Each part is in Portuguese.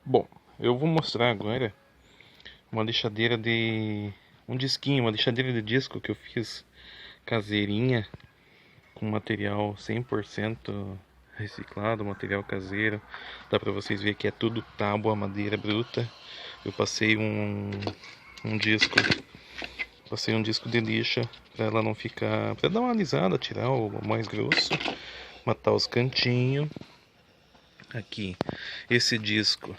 Bom, eu vou mostrar agora uma lixadeira de... uma lixadeira de disco que eu fiz caseirinha, com material 100% reciclado, material caseiro. Dá pra vocês verem que é tudo tábua, madeira bruta. Eu passei um disco, passei um disco de lixa pra ela não ficar, pra dar uma alisada, tirar o mais grosso, matar os cantinhos. Aqui, esse disco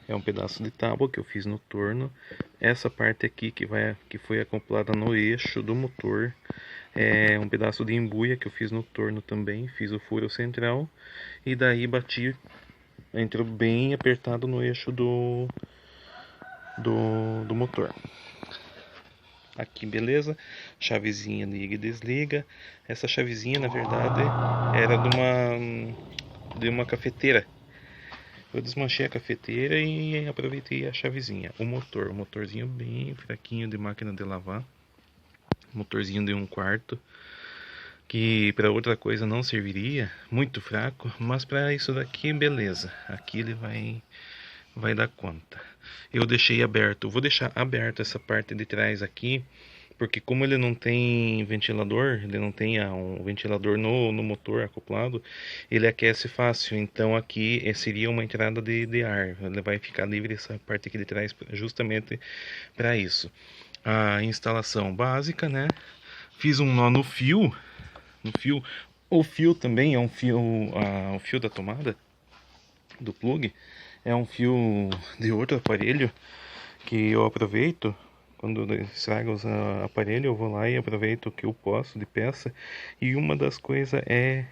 é um pedaço de tábua que eu fiz no torno. Essa parte aqui que foi acoplada no eixo do motor é um pedaço de embuia que eu fiz no torno também. Fiz o furo central e daí bati, entrou bem apertado no eixo do motor. Aqui, beleza? Chavezinha liga e desliga. Essa chavezinha, na verdade, era de uma cafeteira. Eu desmanchei a cafeteira e aproveitei a chavezinha. O motorzinho bem fraquinho de máquina de lavar. Motorzinho de 1/4, que para outra coisa não serviria, muito fraco, mas para isso daqui beleza. Aqui ele vai dar conta. Eu deixei aberto, vou deixar aberto essa parte de trás aqui, porque como ele não tem ventilador, ele não tem um ventilador no motor acoplado, ele aquece fácil. Então aqui seria uma entrada de ar, ele vai ficar livre essa parte aqui de trás justamente para isso. A instalação básica, né? Fiz um nó no fio, o fio também é um fio, o fio da tomada do plug é um fio de outro aparelho que eu aproveito. Quando estraga os aparelhos, eu vou lá e aproveito o que eu posso de peça. E uma das coisas é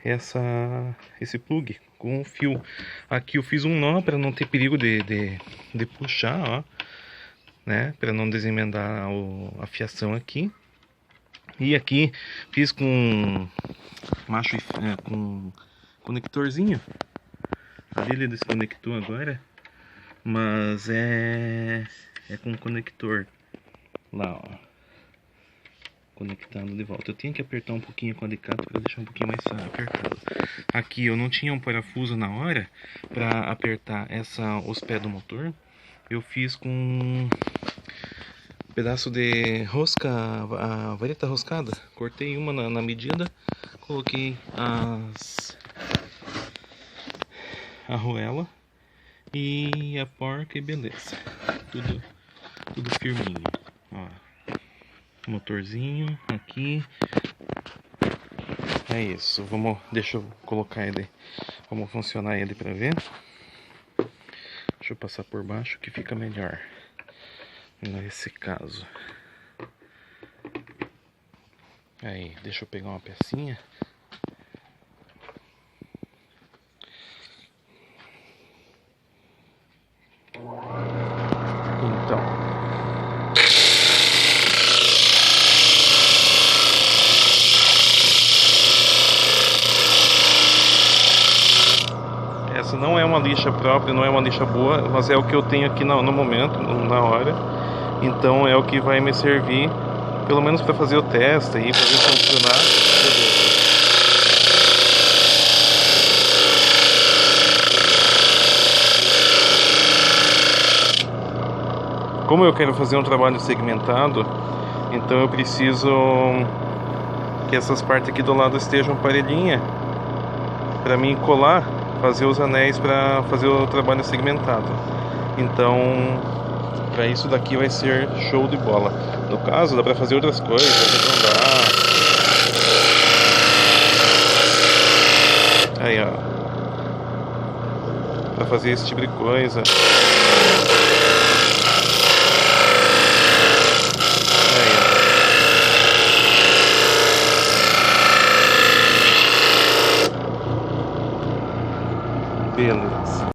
esse plug com o fio. Aqui eu fiz um nó para não ter perigo de puxar, ó, né? Para não desemendar a fiação aqui. E aqui fiz com com conectorzinho. Ali ele desconectou agora, mas é com conector. Lá, ó, conectado de volta. Eu tenho que apertar um pouquinho com o alicate para deixar um pouquinho mais apertado. Aqui eu não tinha um parafuso na hora para apertar os pés do motor. Eu fiz com um pedaço de rosca, a vareta roscada. Cortei uma na medida, coloquei a arruela e a porca e beleza. Tudo firminho. Ó, motorzinho aqui. É isso. Deixa eu colocar ele. Vamos funcionar ele para ver. Deixa eu passar por baixo que fica melhor nesse caso. Aí, deixa eu pegar uma pecinha. Então, essa não é uma lixa própria, não é uma lixa boa, mas é o que eu tenho aqui no momento, na hora. Então é o que vai me servir, pelo menos para fazer o teste e fazer funcionar. Como eu quero fazer um trabalho segmentado, então eu preciso que essas partes aqui do lado estejam parelhinha para mim colar, fazer os anéis para fazer o trabalho segmentado. Então, para isso daqui vai ser show de bola. No caso, dá para fazer outras coisas, arredondar. Aí, ó, para fazer esse tipo de coisa. Beleza.